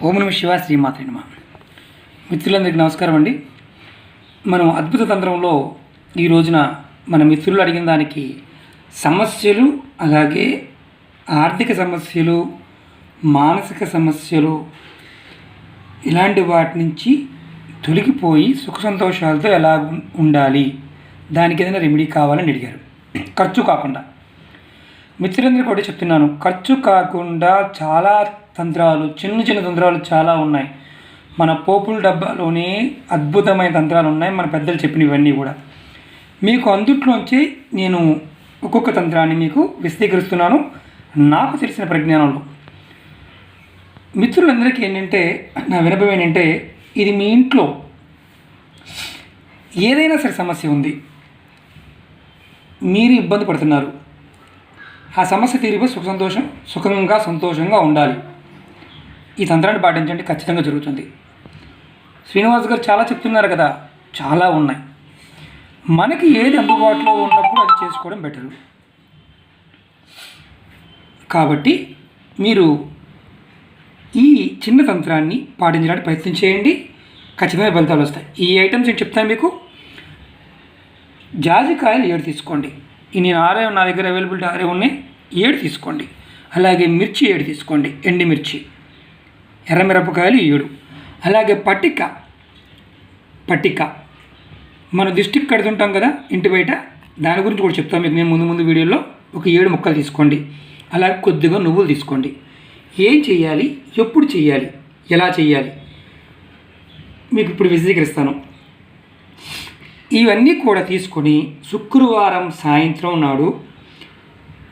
ఓం నమః శివాయ శ్రీమాత్రే నమః. మిత్రులందరికీ నమస్కారం అండి. మనం అద్భుత తంత్రంలో ఈ రోజున మన మిత్రులు అడిగిన దానికి సమస్యలు, అలాగే ఆర్థిక సమస్యలు, మానసిక సమస్యలు, ఇలాంటి వాటి నుంచి తొలగిపోయి సుఖ సంతోషాలతో ఎలా ఉండాలి, దానికి ఏదైనా రెమెడీ కావాలని అడిగారు. ఖర్చు కాకుండా మిత్రులందరికీ కూడా చెప్తున్నాను, ఖర్చు కాకుండా చాలా తంత్రాలు, చిన్న చిన్న తంత్రాలు చాలా ఉన్నాయి. మన పోపుల డబ్బాలోనే అద్భుతమైన తంత్రాలు ఉన్నాయి, మన పెద్దలు చెప్పినవన్నీ కూడా. మీకు అందుట్లోంచి నేను ఒక్కొక్క తంత్రాన్ని మీకు విశదీకరిస్తున్నాను నాకు తెలిసిన పరిజ్ఞానంలో. మిత్రులందరికీ ఏంటంటే, నా వినపం ఏంటంటే, ఇది మీ ఇంట్లో ఏదైనా సరే సమస్య ఉంది, మీరు ఇబ్బంది పడుతున్నారు, ఆ సమస్య తీరిపోయి సుఖంగా సంతోషంగా ఉండాలి. ఈ తంత్రాన్ని పాటించండి, ఖచ్చితంగా జరుగుతుంది. శ్రీనివాస్ గారు చాలా చెప్తున్నారు కదా, చాలా ఉన్నాయి. మనకి ఏది అందుబాటులో ఉన్నప్పుడు అది చేసుకోవడం బెటరు. కాబట్టి మీరు ఈ చిన్న తంత్రాన్ని పాటించడానికి ప్రయత్నం చేయండి, ఖచ్చితంగా ఫలితాలు వస్తాయి. ఈ ఐటమ్స్ నేను చెప్తాను మీకు. జాజికాయలు 7 తీసుకోండి. నేను 6 నా దగ్గర అవైలబిలిటీ 6 ఉన్నాయి, 7 తీసుకోండి. అలాగే మిర్చి 7 తీసుకోండి, ఎండుమిర్చి. ఎర్రమిరపకాయలు 7. అలాగే పట్టిక మన దిష్టికి కడుతుంటాం కదా ఇంటి బయట, దాని గురించి కూడా చెప్తాను మీకు నేను ముందు వీడియోలో. ఒక 7 ముక్కలు తీసుకోండి. అలాగే కొద్దిగా నువ్వులు తీసుకోండి. ఏం చేయాలి, ఎప్పుడు చేయాలి, ఎలా చేయాలి మీకు ఇప్పుడు విశదీకరిస్తాను. ఇవన్నీ కూడా తీసుకొని శుక్రవారం సాయంత్రం నాడు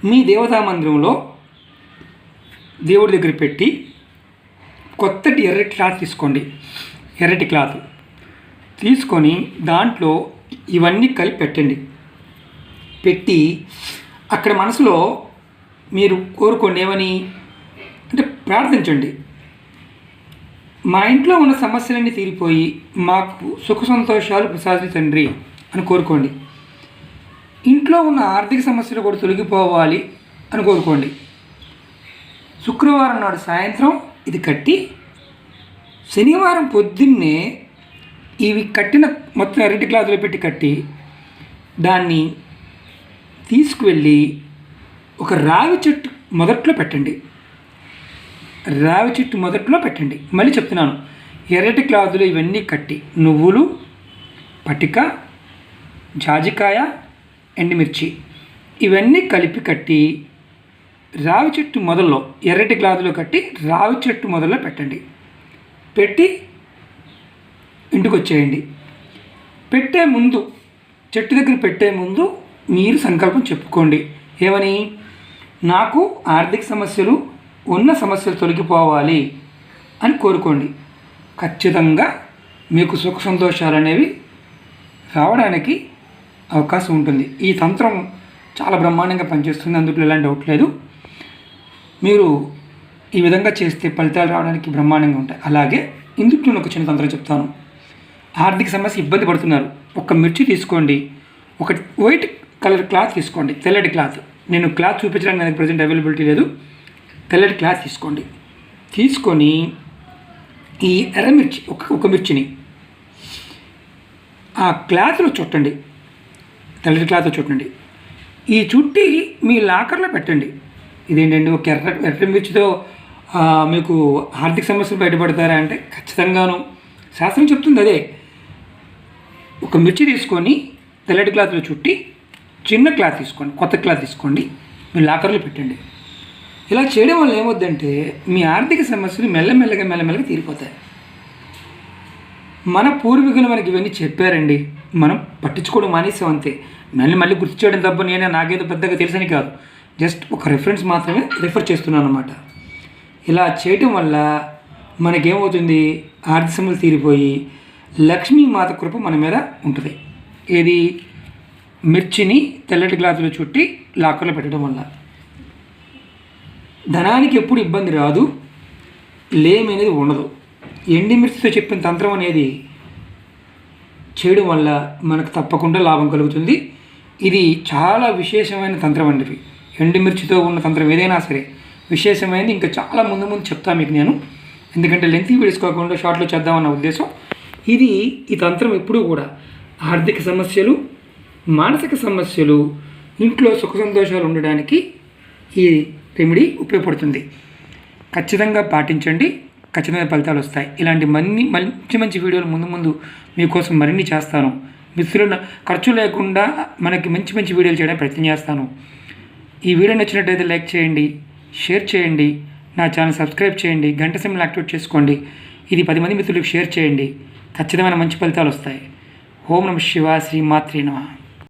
మీ దేవతా మందిరంలో దేవుడి దగ్గర పెట్టి కొత్తటి ఎర్రటి క్లాత్ తీసుకోండి. ఎర్రటి క్లాత్ తీసుకొని దాంట్లో ఇవన్నీ కలిపి పెట్టండి. పెట్టి అక్కడ మనసులో మీరు కోరుకోండి, ఏమని అంటే ప్రార్థించండి. మా ఇంట్లో ఉన్న సమస్యలన్నీ తీరిపోయి మాకు సుఖ సంతోషాలు ప్రసాదించండి అని కోరుకోండి. ఇంట్లో ఉన్న ఆర్థిక సమస్యలు కూడా తొలగిపోవాలి అని కోరుకోండి. శుక్రవారం నాడు సాయంత్రం ఇది కట్టి, శనివారం పొద్దున్నే ఇవి కట్టిన మొత్తం ఎర్రటి క్లాత్లో పెట్టి కట్టి దాన్ని తీసుకువెళ్ళి ఒక రావి చెట్టు మొదట్లో పెట్టండి. రావి చెట్టు మొదట్లో పెట్టండి. మళ్ళీ చెప్తున్నాను, ఎర్రటి క్లాతులు ఇవన్నీ కట్టి నువ్వులు, పటిక, జాజికాయ, ఎండుమిర్చి ఇవన్నీ కలిపి కట్టి రావి చెట్టు మొదల్లో ఎర్రటి క్లాతులో కట్టి రావి చెట్టు మొదల్లో పెట్టండి. పెట్టి ఇంటికి వచ్చేయండి. పెట్టే ముందు, చెట్టు దగ్గర పెట్టే ముందు మీరు సంకల్పం చెప్పుకోండి. ఏమని? నాకు ఆర్థిక సమస్యలు, ఉన్న సమస్యలు తొలగిపోవాలి అని కోరుకోండి. ఖచ్చితంగా మీకు సుఖ సంతోషాలు అనేవి రావడానికి అవకాశం ఉంటుంది. ఈ తంత్రం చాలా బ్రహ్మాండంగా పనిచేస్తుంది, అందులో ఎలాంటి డౌట్ లేదు. మీరు ఈ విధంగా చేస్తే ఫలితాలు రావడానికి బ్రహ్మాండంగా ఉంటాయి. అలాగే ఇందులో ఒక చిన్న తంత్రం చెప్తాను. ఆర్థిక సమస్య ఇబ్బంది పడుతున్నారు, ఒక మిర్చి తీసుకోండి, ఒక వైట్ కలర్ క్లాత్ తీసుకోండి, తెల్లటి క్లాత్. నేను క్లాత్ చూపించడానికి నాకు ప్రజెంట్ అవైలబిలిటీ లేదు. తెల్లటి క్లాత్ తీసుకోండి. తీసుకొని ఈ ఎర్రమిర్చి ఒక మిర్చిని ఆ క్లాత్లో చుట్టండి, తెల్లటి క్లాత్లో చుట్టండి. ఈ చుట్టి మీ లాకర్లో పెట్టండి. ఇదేంటండి, ఒక ఎర్ర మిర్చితో మీకు ఆర్థిక సమస్యలు బయటపడతారా అంటే ఖచ్చితంగాను శాస్త్రం చెప్తుంది అదే. ఒక మిర్చి తీసుకొని తెల్లటి క్లాత్లో చుట్టి చిన్న క్లాత్ తీసుకోండి, కొత్త క్లాత్ తీసుకోండి, మీ లాకర్లో పెట్టండి. ఇలా చేయడం వల్ల ఏమవుద్దంటే మీ ఆర్థిక సమస్యలు మెల్లమెల్లగా తీరిపోతాయి. మన పూర్వీకులు మనకి ఇవన్నీ చెప్పారండి, మనం పట్టించుకోవడం మానేసాం అంతే. మళ్ళీ గుర్తు చేయడం తప్ప నాకేదో పెద్దగా తెలుసని కాదు, జస్ట్ ఒక రెఫరెన్స్ మాత్రమే రిఫర్ చేస్తున్నాను అన్నమాట. ఇలా చేయటం వల్ల మనకేమవుతుంది, ఆర్థిక సమస్యలు తీరిపోయి లక్ష్మీమాత కృప మన మీద ఉంటుంది. ఏది? మిర్చిని తెల్లటి గ్లాసులో చుట్టి లాకర్లో పెట్టడం వల్ల ధనానికి ఎప్పుడు ఇబ్బంది రాదు, లేమి అనేది ఉండదు. ఎండుమిర్చితో చెప్పిన తంత్రం అనేది చేయడం వల్ల మనకు తప్పకుండా లాభం కలుగుతుంది. ఇది చాలా విశేషమైన తంత్రం అండి. ఎండుమిర్చితో ఉన్న తంత్రం ఏదైనా సరే విశేషమైనది. ఇంకా చాలా ముందు చెప్తాను మీకు నేను, ఎందుకంటే లెంతీ వీడియోస్ కాకుండా షార్ట్లో చేద్దామన్న ఉద్దేశం. ఈ తంత్రం ఎప్పుడూ కూడా ఆర్థిక సమస్యలు, మానసిక సమస్యలు, ఇంట్లో సుఖ సంతోషాలు ఉండడానికి ఈ రెమెడీ ఉపయోగపడుతుంది. ఖచ్చితంగా పాటించండి, ఖచ్చితమైన ఫలితాలు వస్తాయి. ఇలాంటి మంచి మంచి వీడియోలు ముందు మీకోసం మరిన్ని చేస్తాను. మిత్రుల ఖర్చు లేకుండా మనకి మంచి మంచి వీడియోలు చేయడానికి ప్రయత్నం చేస్తాను. ఈ వీడియో నచ్చినట్టయితే లైక్ చేయండి, షేర్ చేయండి, నా ఛానల్ సబ్స్క్రైబ్ చేయండి, గంట సింబల్ యాక్టివేట్ చేసుకోండి. ఇది 10 మంది మిత్రులకు షేర్ చేయండి. ఖచ్చితమైన మంచి ఫలితాలు వస్తాయి. ఓం నమః శివాయ, శ్రీ మాత్రే నమః.